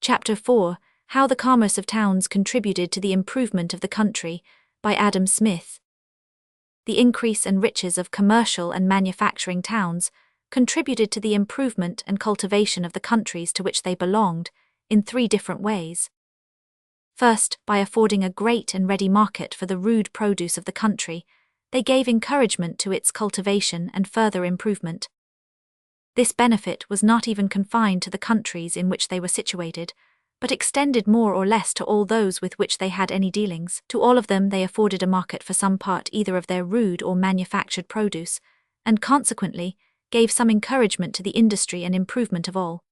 Chapter 4, How the Commerce of Towns Contributed to the Improvement of the Country, by Adam Smith. The increase and riches of commercial and manufacturing towns contributed to the improvement and cultivation of the countries to which they belonged, in three different ways. First, by affording a great and ready market for the rude produce of the country, they gave encouragement to its cultivation and further improvement. This benefit was not even confined to the countries in which they were situated, but extended more or less to all those with which they had any dealings. To all of them they afforded a market for some part either of their rude or manufactured produce, and consequently gave some encouragement to the industry and improvement of all.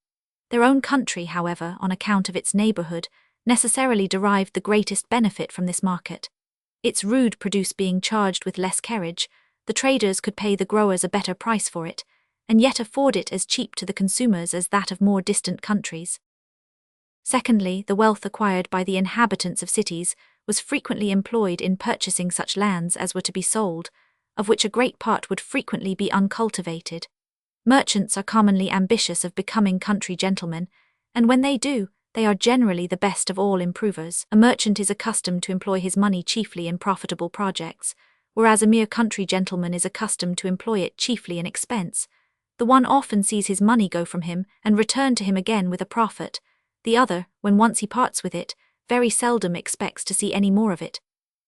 Their own country, however, on account of its neighborhood, necessarily derived the greatest benefit from this market. Its rude produce being charged with less carriage, the traders could pay the growers a better price for it, and yet afford it as cheap to the consumers as that of more distant countries. Secondly, the wealth acquired by the inhabitants of cities was frequently employed in purchasing such lands as were to be sold, of which a great part would frequently be uncultivated. Merchants are commonly ambitious of becoming country gentlemen, and when they do, they are generally the best of all improvers. A merchant is accustomed to employ his money chiefly in profitable projects, whereas a mere country gentleman is accustomed to employ it chiefly in expense. The one often sees his money go from him and return to him again with a profit. The other, when once he parts with it, very seldom expects to see any more of it.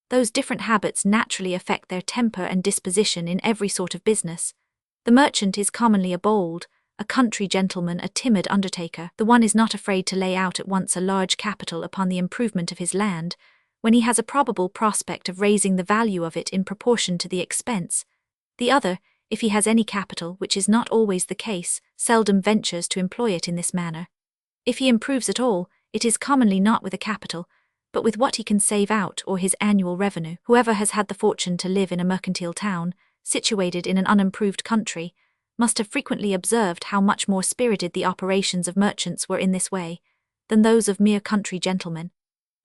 Those different habits naturally affect their temper and disposition in every sort of business. The merchant is commonly a bold, a country gentleman a timid undertaker. The one is not afraid to lay out at once a large capital upon the improvement of his land, when he has a probable prospect of raising the value of it in proportion to the expense. The other, if he has any capital, which is not always the case, seldom ventures to employ it in this manner. If he improves at all, it is commonly not with a capital, but with what he can save out or his annual revenue. Whoever has had the fortune to live in a mercantile town, situated in an unimproved country, must have frequently observed how much more spirited the operations of merchants were in this way than those of mere country gentlemen.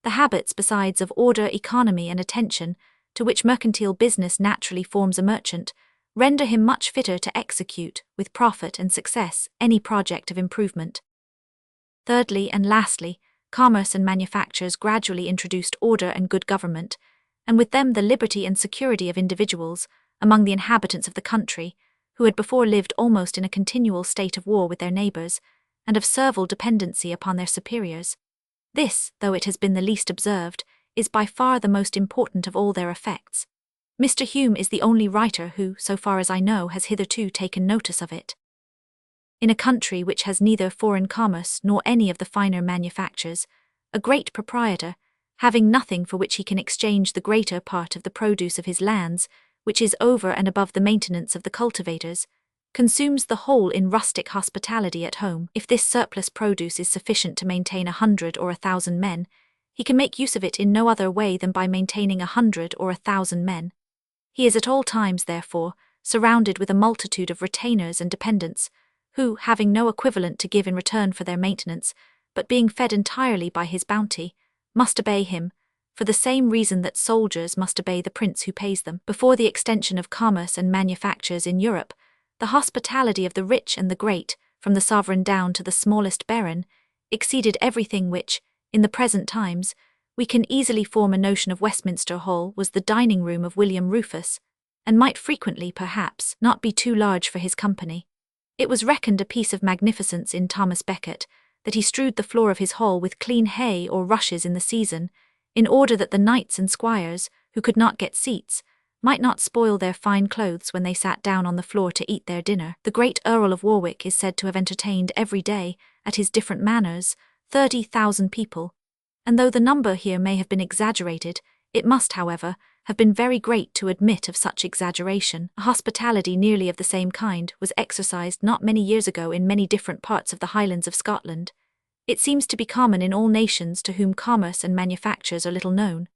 The habits, besides, of order, economy, and attention, to which mercantile business naturally forms a merchant, render him much fitter to execute, with profit and success, any project of improvement. Thirdly and lastly, commerce and manufactures gradually introduced order and good government, and with them the liberty and security of individuals, among the inhabitants of the country, who had before lived almost in a continual state of war with their neighbours, and of servile dependency upon their superiors. This, though it has been the least observed, is by far the most important of all their effects. Mr. Hume is the only writer who, so far as I know, has hitherto taken notice of it. In a country which has neither foreign commerce nor any of the finer manufactures, a great proprietor, having nothing for which he can exchange the greater part of the produce of his lands, which is over and above the maintenance of the cultivators, consumes the whole in rustic hospitality at home. If this surplus produce is sufficient to maintain 100 or 1,000 men, he can make use of it in no other way than by maintaining 100 or 1,000 men. He is at all times, therefore, surrounded with a multitude of retainers and dependents, who, having no equivalent to give in return for their maintenance, but being fed entirely by his bounty, must obey him, for the same reason that soldiers must obey the prince who pays them. Before the extension of commerce and manufactures in Europe, the hospitality of the rich and the great, from the sovereign down to the smallest baron, exceeded everything which, in the present times, we can easily form a notion of Westminster Hall was the dining room of William Rufus, and might frequently, perhaps, not be too large for his company. It was reckoned a piece of magnificence in Thomas Becket that he strewed the floor of his hall with clean hay or rushes in the season, in order that the knights and squires, who could not get seats, might not spoil their fine clothes when they sat down on the floor to eat their dinner. The great Earl of Warwick is said to have entertained every day, at his different manors, 30,000 people, and though the number here may have been exaggerated, it must, however, have been very great to admit of such exaggeration. A hospitality nearly of the same kind was exercised not many years ago in many different parts of the Highlands of Scotland. It seems to be common in all nations to whom commerce and manufactures are little known.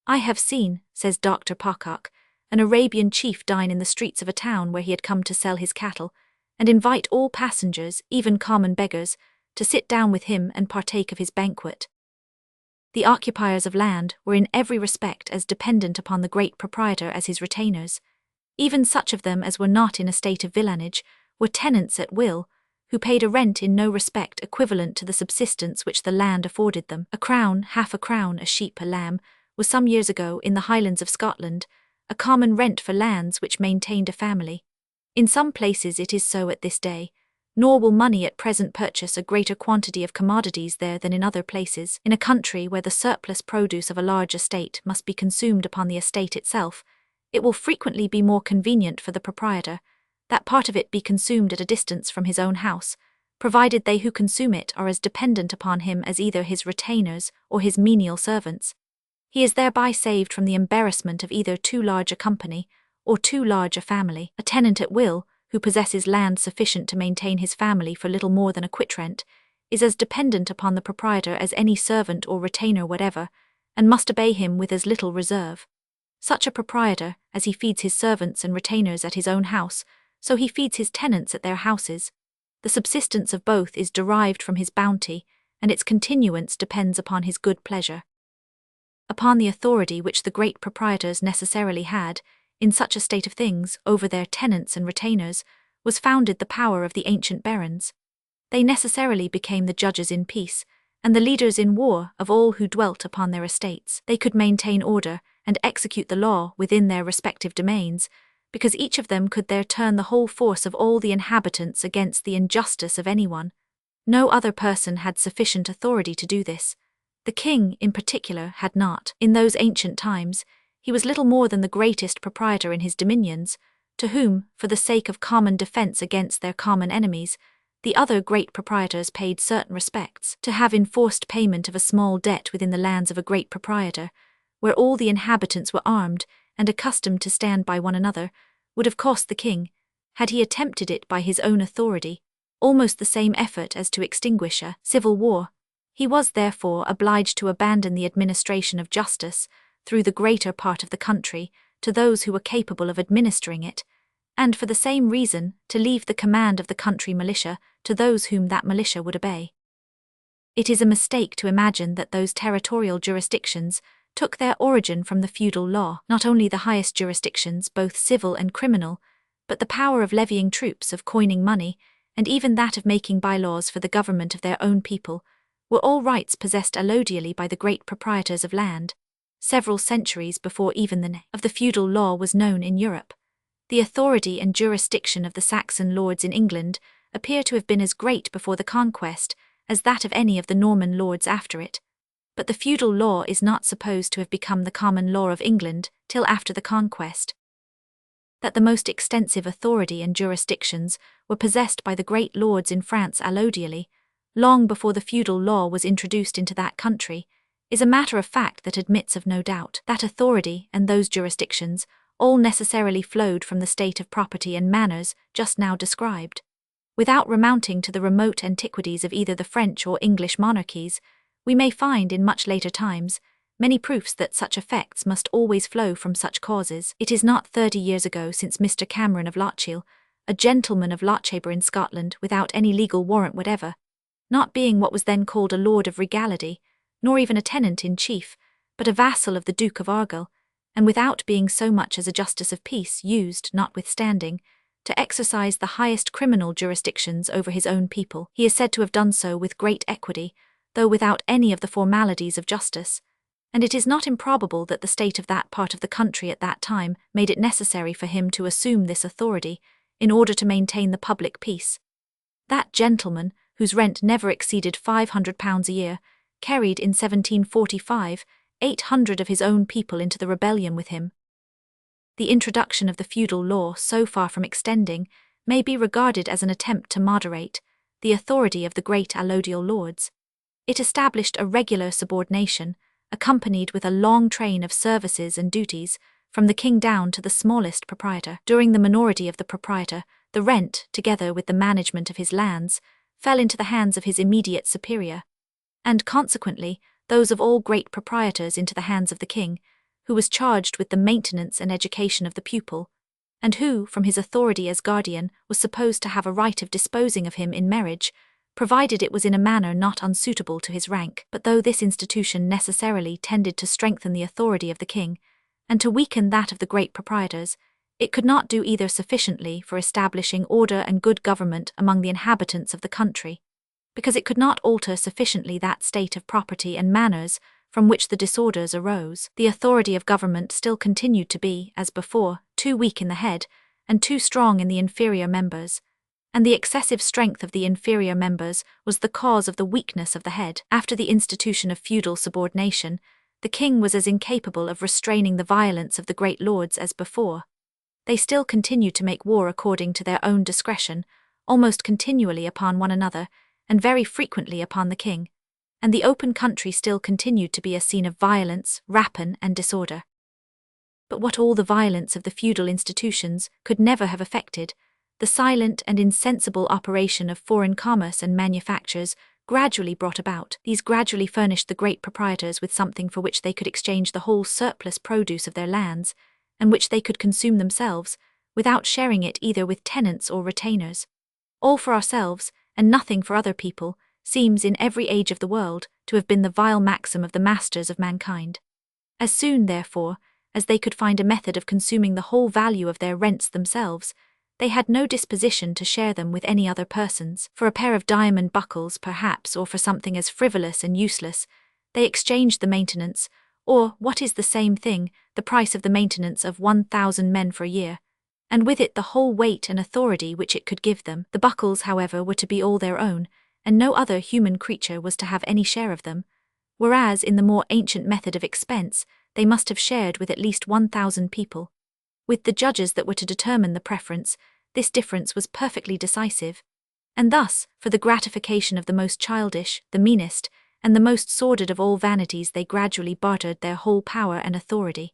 I have seen, says Dr. Pocock, an Arabian chief dine in the streets of a town where he had come to sell his cattle, and invite all passengers, even common beggars, to sit down with him and partake of his banquet. The occupiers of land were in every respect as dependent upon the great proprietor as his retainers. Even such of them as were not in a state of villanage were tenants at will, who paid a rent in no respect equivalent to the subsistence which the land afforded them. A crown, half a crown, a sheep, a lamb, was some years ago, in the Highlands of Scotland, a common rent for lands which maintained a family. In some places it is so at this day, nor will money at present purchase a greater quantity of commodities there than in other places. In a country where the surplus produce of a large estate must be consumed upon the estate itself, it will frequently be more convenient for the proprietor that part of it be consumed at a distance from his own house, provided they who consume it are as dependent upon him as either his retainers or his menial servants. He is thereby saved from the embarrassment of either too large a company or too large a family. A tenant at will, who possesses land sufficient to maintain his family for little more than a quitrent, is as dependent upon the proprietor as any servant or retainer whatever, and must obey him with as little reserve. Such a proprietor, as he feeds his servants and retainers at his own house, so he feeds his tenants at their houses. The subsistence of both is derived from his bounty, and its continuance depends upon his good pleasure. Upon the authority which the great proprietors necessarily had, in such a state of things, over their tenants and retainers, was founded the power of the ancient barons. They necessarily became the judges in peace, and the leaders in war of all who dwelt upon their estates. They could maintain order and execute the law within their respective domains, because each of them could there turn the whole force of all the inhabitants against the injustice of anyone. No other person had sufficient authority to do this. The king, in particular, had not. In those ancient times, he was little more than the greatest proprietor in his dominions, to whom, for the sake of common defence against their common enemies, the other great proprietors paid certain respects. To have enforced payment of a small debt within the lands of a great proprietor, where all the inhabitants were armed and accustomed to stand by one another, would have cost the king, had he attempted it by his own authority, almost the same effort as to extinguish a civil war. He was therefore obliged to abandon the administration of justice through the greater part of the country to those who were capable of administering it, and for the same reason to leave the command of the country militia to those whom that militia would obey. It is a mistake to imagine that those territorial jurisdictions took their origin from the feudal law. Not only the highest jurisdictions, both civil and criminal, but the power of levying troops, of coining money, and even that of making bylaws for the government of their own people, were all rights possessed allodially by the great proprietors of land, several centuries before even the name of the feudal law was known in Europe. The authority and jurisdiction of the Saxon lords in England appear to have been as great before the conquest as that of any of the Norman lords after it. But the feudal law is not supposed to have become the common law of England till after the conquest. That the most extensive authority and jurisdictions were possessed by the great lords in France allodially, long before the feudal law was introduced into that country, is a matter of fact that admits of no doubt. That authority and those jurisdictions all necessarily flowed from the state of property and manners just now described. Without remounting to the remote antiquities of either the French or English monarchies, we may find in much later times many proofs that such effects must always flow from such causes. It is not 30 years ago since Mr. Cameron of Lochiel, a gentleman of Lochaber in Scotland without any legal warrant whatever, not being what was then called a lord of regality, nor even a tenant-in-chief, but a vassal of the Duke of Argyll, and without being so much as a justice of peace, used, notwithstanding, to exercise the highest criminal jurisdictions over his own people. He is said to have done so with great equity, though without any of the formalities of justice, and it is not improbable that the state of that part of the country at that time made it necessary for him to assume this authority in order to maintain the public peace. That gentleman, whose rent never exceeded £500 a year, carried in 1745 800 of his own people into the rebellion with him. The introduction of the feudal law, so far from extending, may be regarded as an attempt to moderate the authority of the great allodial lords. It established a regular subordination, accompanied with a long train of services and duties, from the king down to the smallest proprietor. During the minority of the proprietor, the rent, together with the management of his lands, fell into the hands of his immediate superior, and consequently those of all great proprietors into the hands of the king, who was charged with the maintenance and education of the pupil, and who, from his authority as guardian, was supposed to have a right of disposing of him in marriage, provided it was in a manner not unsuitable to his rank. But though this institution necessarily tended to strengthen the authority of the king, and to weaken that of the great proprietors, It could not do either sufficiently for establishing order and good government among the inhabitants of the country, because it could not alter sufficiently that state of property and manners from which the disorders arose. The authority of government still continued to be, as before, too weak in the head, and too strong in the inferior members, and the excessive strength of the inferior members was the cause of the weakness of the head. After the institution of feudal subordination, the king was as incapable of restraining the violence of the great lords as before. They still continued to make war according to their own discretion, almost continually upon one another, and very frequently upon the king, and the open country still continued to be a scene of violence, rapine, and disorder. But what all the violence of the feudal institutions could never have effected, the silent and insensible operation of foreign commerce and manufactures gradually brought about. These gradually furnished the great proprietors with something for which they could exchange the whole surplus produce of their lands, and which they could consume themselves, without sharing it either with tenants or retainers. All for ourselves, and nothing for other people, seems in every age of the world to have been the vile maxim of the masters of mankind. As soon, therefore, as they could find a method of consuming the whole value of their rents themselves, they had no disposition to share them with any other persons. For a pair of diamond buckles, perhaps, or for something as frivolous and useless, they exchanged the maintenance, or, what is the same thing, the price of the maintenance of 1,000 men for a year, and with it the whole weight and authority which it could give them. The buckles, however, were to be all their own, and no other human creature was to have any share of them, whereas in the more ancient method of expense they must have shared with at least 1,000 people. With the judges that were to determine the preference, this difference was perfectly decisive, and thus, for the gratification of the most childish, the meanest, and the most sordid of all vanities, they gradually bartered their whole power and authority.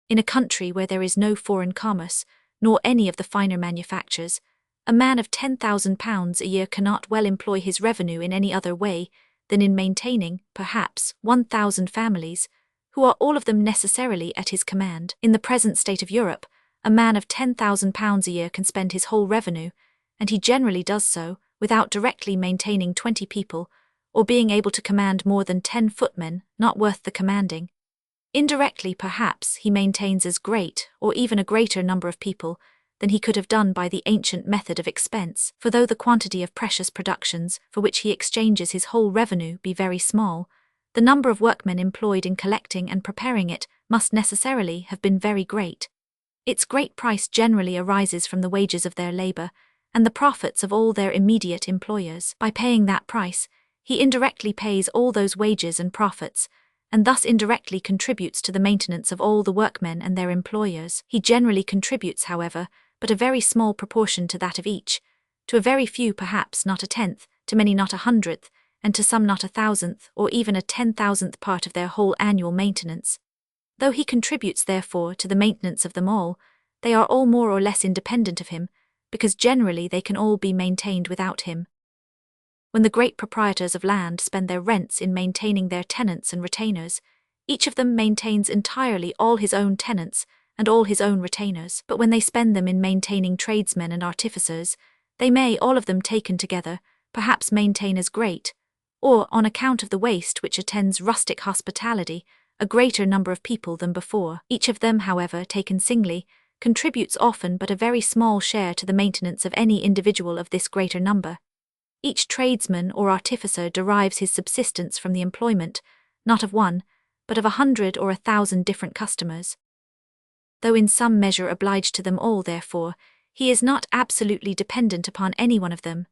In a country where there is no foreign commerce, nor any of the finer manufactures, a man of £10,000 a year cannot well employ his revenue in any other way than in maintaining, perhaps, 1,000 families, who are all of them necessarily at his command. In the present state of Europe, a man of £10,000 a year can spend his whole revenue, and he generally does so, without directly maintaining 20 people, or being able to command more than 10 footmen, not worth the commanding. Indirectly, perhaps, he maintains as great, or even a greater number of people, than he could have done by the ancient method of expense, for though the quantity of precious productions for which he exchanges his whole revenue be very small, the number of workmen employed in collecting and preparing it must necessarily have been very great. Its great price generally arises from the wages of their labor, and the profits of all their immediate employers. By paying that price, he indirectly pays all those wages and profits, and thus indirectly contributes to the maintenance of all the workmen and their employers. He generally contributes, however, but a very small proportion to that of each, to a very few perhaps not a tenth, to many not 100th, and to some not 1,000th, or even a 10,000th part of their whole annual maintenance. Though he contributes, therefore, to the maintenance of them all, they are all more or less independent of him, because generally they can all be maintained without him. When the great proprietors of land spend their rents in maintaining their tenants and retainers, each of them maintains entirely all his own tenants and all his own retainers. But when they spend them in maintaining tradesmen and artificers, they may, all of them taken together, perhaps maintain as great, or, on account of the waste which attends rustic hospitality, a greater number of people than before. Each of them, however, taken singly, contributes often but a very small share to the maintenance of any individual of this greater number. Each tradesman or artificer derives his subsistence from the employment, not of one, but of 100 or 1,000 different customers. Though in some measure obliged to them all, therefore, he is not absolutely dependent upon any one of them.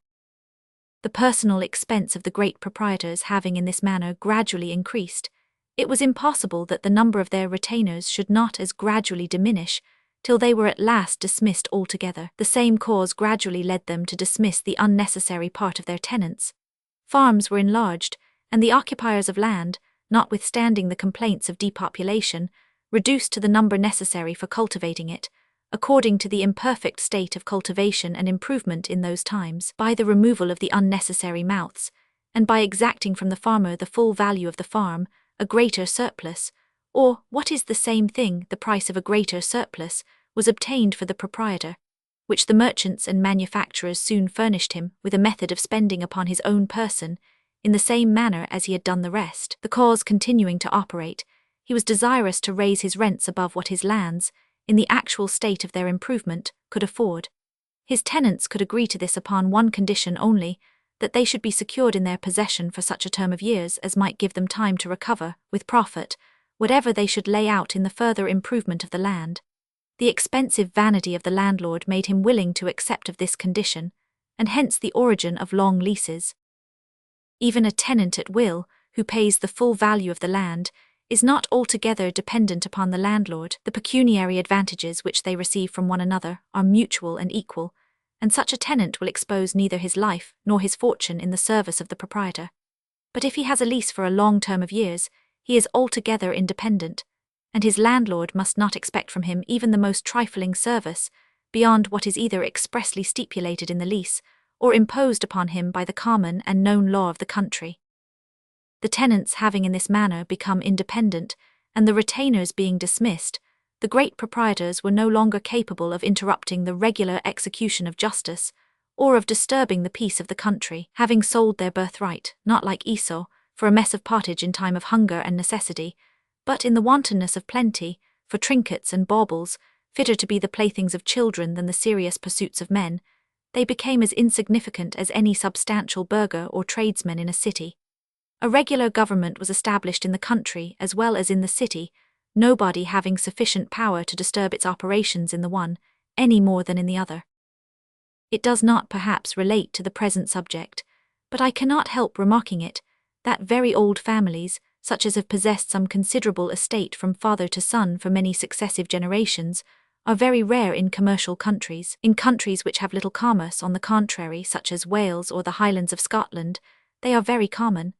The personal expense of the great proprietors having in this manner gradually increased, it was impossible that the number of their retainers should not as gradually diminish, till they were at last dismissed altogether. The same cause gradually led them to dismiss the unnecessary part of their tenants. Farms were enlarged, and the occupiers of land, notwithstanding the complaints of depopulation, reduced to the number necessary for cultivating it, according to the imperfect state of cultivation and improvement in those times, by the removal of the unnecessary mouths, and by exacting from the farmer the full value of the farm, a greater surplus, or, what is the same thing, the price of a greater surplus, was obtained for the proprietor, which the merchants and manufacturers soon furnished him with a method of spending upon his own person, in the same manner as he had done the rest. The cause continuing to operate, he was desirous to raise his rents above what his lands, in the actual state of their improvement, could afford. His tenants could agree to this upon one condition only, that they should be secured in their possession for such a term of years as might give them time to recover, with profit, whatever they should lay out in the further improvement of the land. The expensive vanity of the landlord made him willing to accept of this condition, and hence the origin of long leases. Even a tenant at will, who pays the full value of the land, is not altogether dependent upon the landlord. The pecuniary advantages which they receive from one another are mutual and equal, and such a tenant will expose neither his life nor his fortune in the service of the proprietor. But if he has a lease for a long term of years, he is altogether independent, and his landlord must not expect from him even the most trifling service, beyond what is either expressly stipulated in the lease, or imposed upon him by the common and known law of the country. The tenants having in this manner become independent, and the retainers being dismissed, the great proprietors were no longer capable of interrupting the regular execution of justice, or of disturbing the peace of the country, having sold their birthright, not like Esau, for a mess of pottage in time of hunger and necessity, but in the wantonness of plenty, for trinkets and baubles, fitter to be the playthings of children than the serious pursuits of men. They became as insignificant as any substantial burgher or tradesman in a city. A regular government was established in the country as well as in the city, nobody having sufficient power to disturb its operations in the one, any more than in the other. It does not perhaps relate to the present subject, but I cannot help remarking it, that very old families, such as have possessed some considerable estate from father to son for many successive generations, are very rare in commercial countries. In countries which have little commerce, on the contrary, such as Wales or the Highlands of Scotland, they are very common.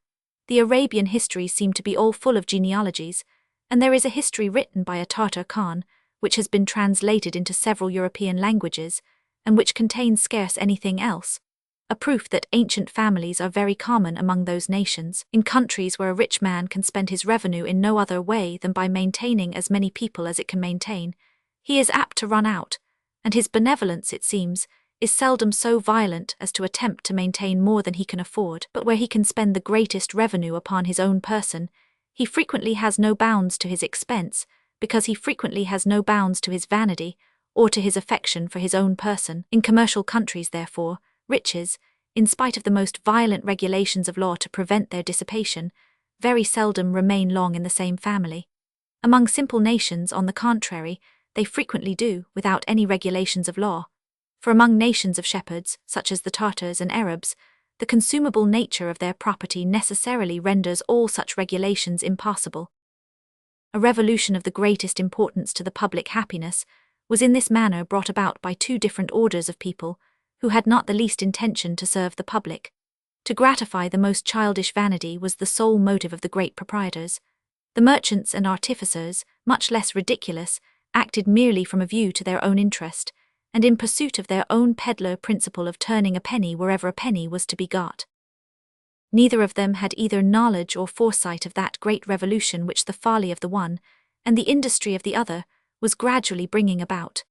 The Arabian histories seem to be all full of genealogies, and there is a history written by a Tartar Khan, which has been translated into several European languages, and which contains scarce anything else, a proof that ancient families are very common among those nations. In countries where a rich man can spend his revenue in no other way than by maintaining as many people as it can maintain, he is apt to run out, and his benevolence, it seems, is seldom so violent as to attempt to maintain more than he can afford. But where he can spend the greatest revenue upon his own person, he frequently has no bounds to his expense, because he frequently has no bounds to his vanity, or to his affection for his own person. In commercial countries, therefore, riches, in spite of the most violent regulations of law to prevent their dissipation, very seldom remain long in the same family. Among simple nations, on the contrary, they frequently do, without any regulations of law. For among nations of shepherds, such as the Tartars and Arabs, the consumable nature of their property necessarily renders all such regulations impossible. A revolution of the greatest importance to the public happiness was in this manner brought about by two different orders of people, who had not the least intention to serve the public. To gratify the most childish vanity was the sole motive of the great proprietors. The merchants and artificers, much less ridiculous, acted merely from a view to their own interest, and in pursuit of their own peddler principle of turning a penny wherever a penny was to be got. Neither of them had either knowledge or foresight of that great revolution which the folly of the one, and the industry of the other, was gradually bringing about.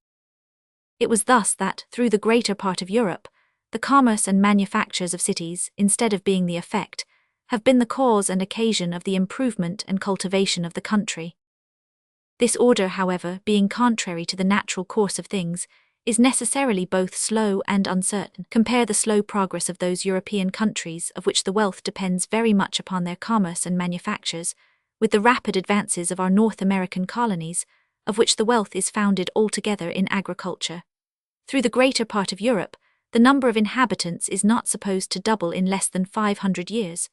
It was thus that, through the greater part of Europe, the commerce and manufactures of cities, instead of being the effect, have been the cause and occasion of the improvement and cultivation of the country. This order, however, being contrary to the natural course of things, is necessarily both slow and uncertain. Compare the slow progress of those European countries of which the wealth depends very much upon their commerce and manufactures, with the rapid advances of our North American colonies, of which the wealth is founded altogether in agriculture. Through the greater part of Europe, the number of inhabitants is not supposed to double in less than 500 years.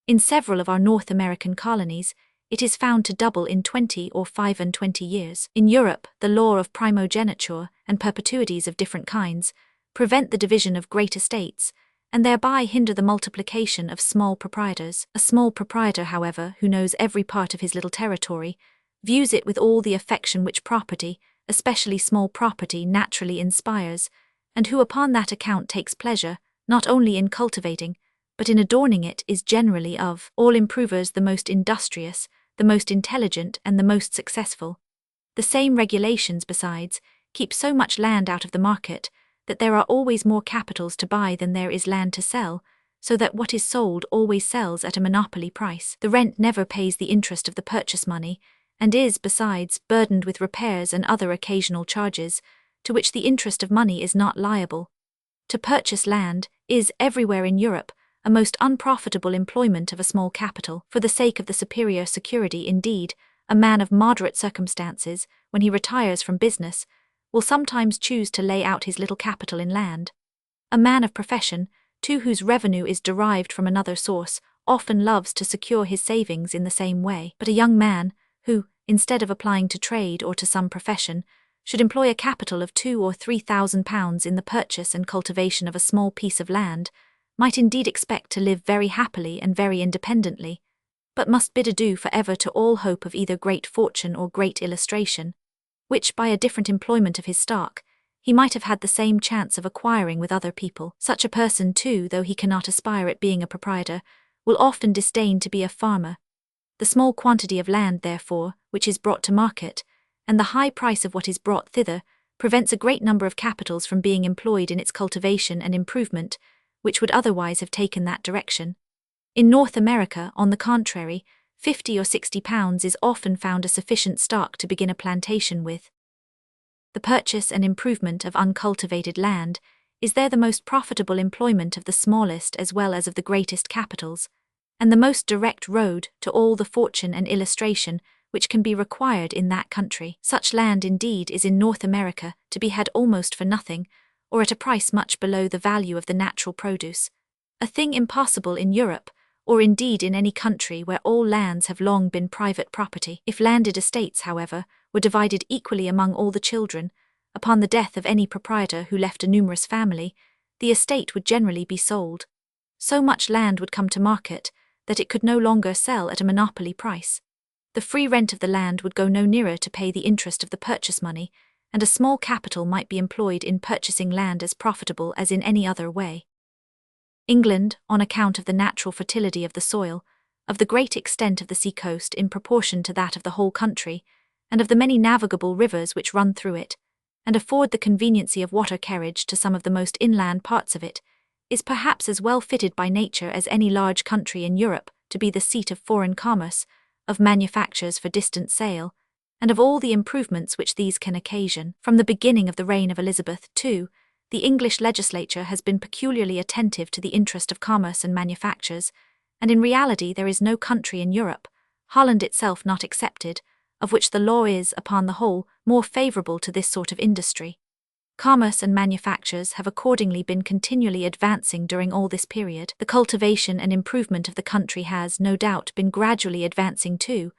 In several of our North American colonies, it is found to double in 20 or 25 years. In Europe, the law of primogeniture and perpetuities of different kinds prevent the division of great estates, and thereby hinder the multiplication of small proprietors. A small proprietor, however, who knows every part of his little territory, views it with all the affection which property, especially small property, naturally inspires, and who upon that account takes pleasure, not only in cultivating, but in adorning it, is generally of all improvers the most industrious, the most intelligent, and the most successful. The same regulations, besides, keep so much land out of the market, that there are always more capitals to buy than there is land to sell, so that what is sold always sells at a monopoly price. The rent never pays the interest of the purchase money, and is, besides, burdened with repairs and other occasional charges, to which the interest of money is not liable. To purchase land is, everywhere in Europe, a most unprofitable employment of a small capital. For the sake of the superior security, indeed, a man of moderate circumstances, when he retires from business, will sometimes choose to lay out his little capital in land. A man of profession, too, whose revenue is derived from another source, often loves to secure his savings in the same way. But a young man, who, instead of applying to trade or to some profession, should employ a capital of £2,000 or £3,000 in the purchase and cultivation of a small piece of land, might indeed expect to live very happily and very independently, but must bid adieu for ever to all hope of either great fortune or great illustration, which, by a different employment of his stock, he might have had the same chance of acquiring with other people. Such a person, too, though he cannot aspire at being a proprietor, will often disdain to be a farmer. The small quantity of land, therefore, which is brought to market, and the high price of what is brought thither, prevents a great number of capitals from being employed in its cultivation and improvement, which would otherwise have taken that direction. In North America, on the contrary, £50 or £60 is often found a sufficient stock to begin a plantation with. The purchase and improvement of uncultivated land is there the most profitable employment of the smallest as well as of the greatest capitals, and the most direct road to all the fortune and illustration which can be required in that country. Such land indeed is in North America to be had almost for nothing, or at a price much below the value of the natural produce, a thing impossible in Europe, or indeed in any country where all lands have long been private property. If landed estates, however, were divided equally among all the children, upon the death of any proprietor who left a numerous family, the estate would generally be sold. So much land would come to market that it could no longer sell at a monopoly price. The free rent of the land would go no nearer to pay the interest of the purchase money, and a small capital might be employed in purchasing land as profitable as in any other way. England, on account of the natural fertility of the soil, of the great extent of the sea-coast in proportion to that of the whole country, and of the many navigable rivers which run through it, and afford the conveniency of water carriage to some of the most inland parts of it, is perhaps as well fitted by nature as any large country in Europe to be the seat of foreign commerce, of manufactures for distant sale, and of all the improvements which these can occasion. From the beginning of the reign of Elizabeth, too, the English legislature has been peculiarly attentive to the interest of commerce and manufactures, and in reality there is no country in Europe, Holland itself not excepted, of which the law is, upon the whole, more favourable to this sort of industry. Commerce and manufactures have accordingly been continually advancing during all this period. The cultivation and improvement of the country has, no doubt, been gradually advancing too,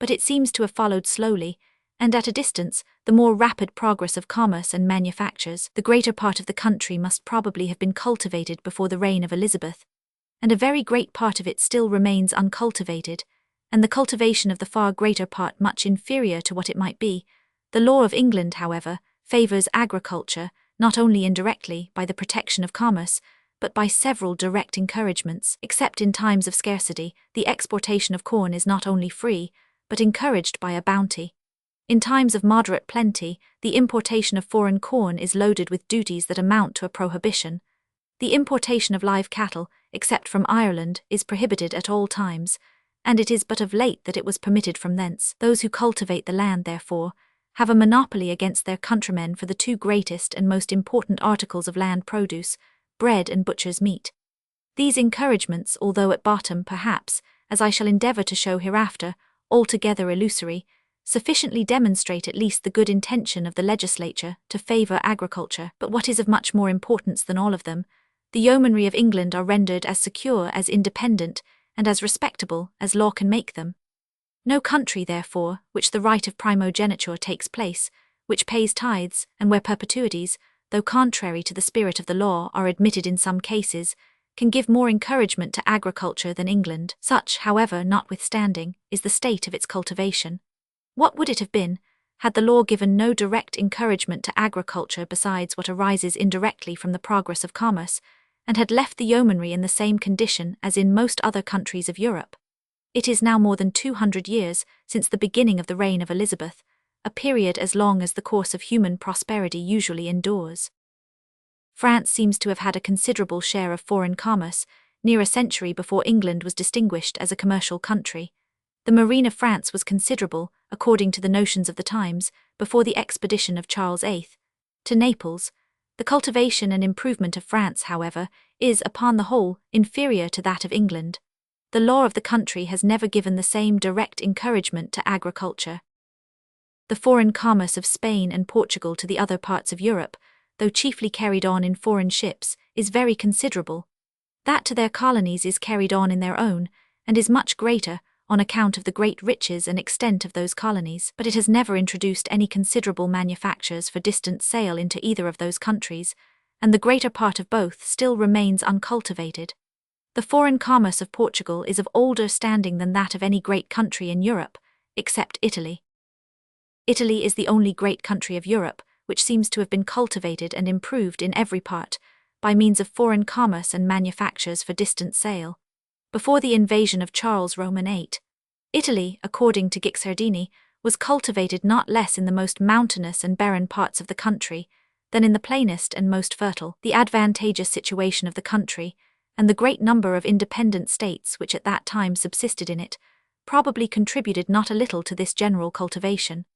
but it seems to have followed slowly, and at a distance, the more rapid progress of commerce and manufactures. The greater part of the country must probably have been cultivated before the reign of Elizabeth, and a very great part of it still remains uncultivated, and the cultivation of the far greater part much inferior to what it might be. The law of England, however, favours agriculture, not only indirectly by the protection of commerce, but by several direct encouragements. Except in times of scarcity, the exportation of corn is not only free, but encouraged by a bounty. In times of moderate plenty, the importation of foreign corn is loaded with duties that amount to a prohibition. The importation of live cattle, except from Ireland, is prohibited at all times, and it is but of late that it was permitted from thence. Those who cultivate the land, therefore, have a monopoly against their countrymen for the two greatest and most important articles of land produce, bread and butcher's meat. These encouragements, although at bottom, perhaps, as I shall endeavour to show hereafter, altogether illusory, sufficiently demonstrate at least the good intention of the legislature to favour agriculture. But what is of much more importance than all of them, the yeomanry of England are rendered as secure, as independent, and as respectable as law can make them. No country, therefore, which the right of primogeniture takes place, which pays tithes, and where perpetuities, though contrary to the spirit of the law, are admitted in some cases, can give more encouragement to agriculture than England. Such, however, notwithstanding, is the state of its cultivation. What would it have been, had the law given no direct encouragement to agriculture besides what arises indirectly from the progress of commerce, and had left the yeomanry in the same condition as in most other countries of Europe? It is now more than 200 years since the beginning of the reign of Elizabeth, a period as long as the course of human prosperity usually endures. France seems to have had a considerable share of foreign commerce, near a century before England was distinguished as a commercial country. The marine of France was considerable, according to the notions of the times, before the expedition of Charles VIII. To Naples. The cultivation and improvement of France, however, is, upon the whole, inferior to that of England. The law of the country has never given the same direct encouragement to agriculture. The foreign commerce of Spain and Portugal to the other parts of Europe, though chiefly carried on in foreign ships, is very considerable. That to their colonies is carried on in their own, and is much greater, on account of the great riches and extent of those colonies, but it has never introduced any considerable manufactures for distant sale into either of those countries, and the greater part of both still remains uncultivated. The foreign commerce of Portugal is of older standing than that of any great country in Europe, except Italy. Italy is the only great country of Europe which seems to have been cultivated and improved in every part, by means of foreign commerce and manufactures for distant sale. Before the invasion of Charles Roman VIII, Italy, according to Guicciardini, was cultivated not less in the most mountainous and barren parts of the country than in the plainest and most fertile. The advantageous situation of the country, and the great number of independent states which at that time subsisted in it, probably contributed not a little to this general cultivation.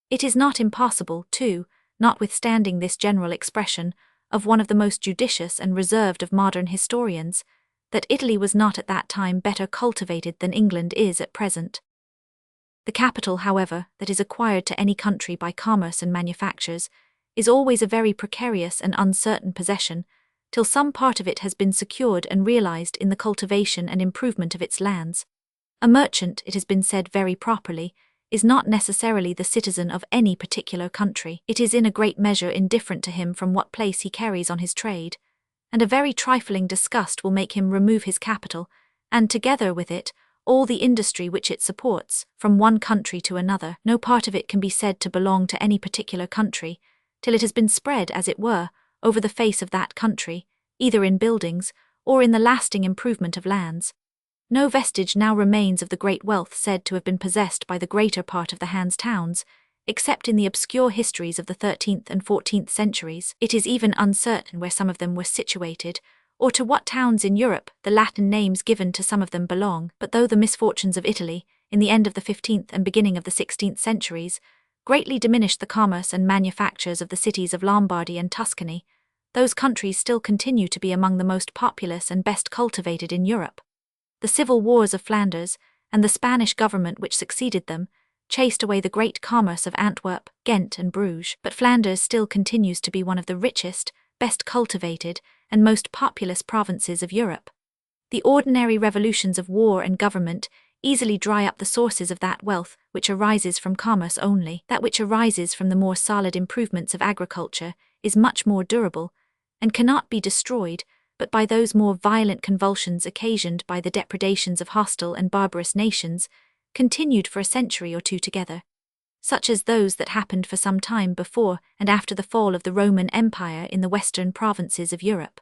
It is not impossible, too, notwithstanding this general expression of one of the most judicious and reserved of modern historians, that Italy was not at that time better cultivated than England is at present. The capital, however, that is acquired to any country by commerce and manufactures, is always a very precarious and uncertain possession, till some part of it has been secured and realized in the cultivation and improvement of its lands. A merchant, it has been said very properly, is not necessarily the citizen of any particular country. It is in a great measure indifferent to him from what place he carries on his trade, and a very trifling disgust will make him remove his capital, and together with it, all the industry which it supports, from one country to another. No part of it can be said to belong to any particular country, till it has been spread, as it were, over the face of that country, either in buildings, or in the lasting improvement of lands. No vestige now remains of the great wealth said to have been possessed by the greater part of the Hanse towns, except in the obscure histories of the 13th and 14th centuries. It is even uncertain where some of them were situated, or to what towns in Europe the Latin names given to some of them belong. But though the misfortunes of Italy, in the end of the 15th and beginning of the 16th centuries, greatly diminished the commerce and manufactures of the cities of Lombardy and Tuscany, those countries still continue to be among the most populous and best cultivated in Europe. The civil wars of Flanders, and the Spanish government which succeeded them, chased away the great commerce of Antwerp, Ghent and Bruges, but Flanders still continues to be one of the richest, best cultivated, and most populous provinces of Europe. The ordinary revolutions of war and government easily dry up the sources of that wealth which arises from commerce only. That which arises from the more solid improvements of agriculture is much more durable, and cannot be destroyed but by those more violent convulsions occasioned by the depredations of hostile and barbarous nations, continued for a century or two together, such as those that happened for some time before and after the fall of the Roman Empire in the western provinces of Europe.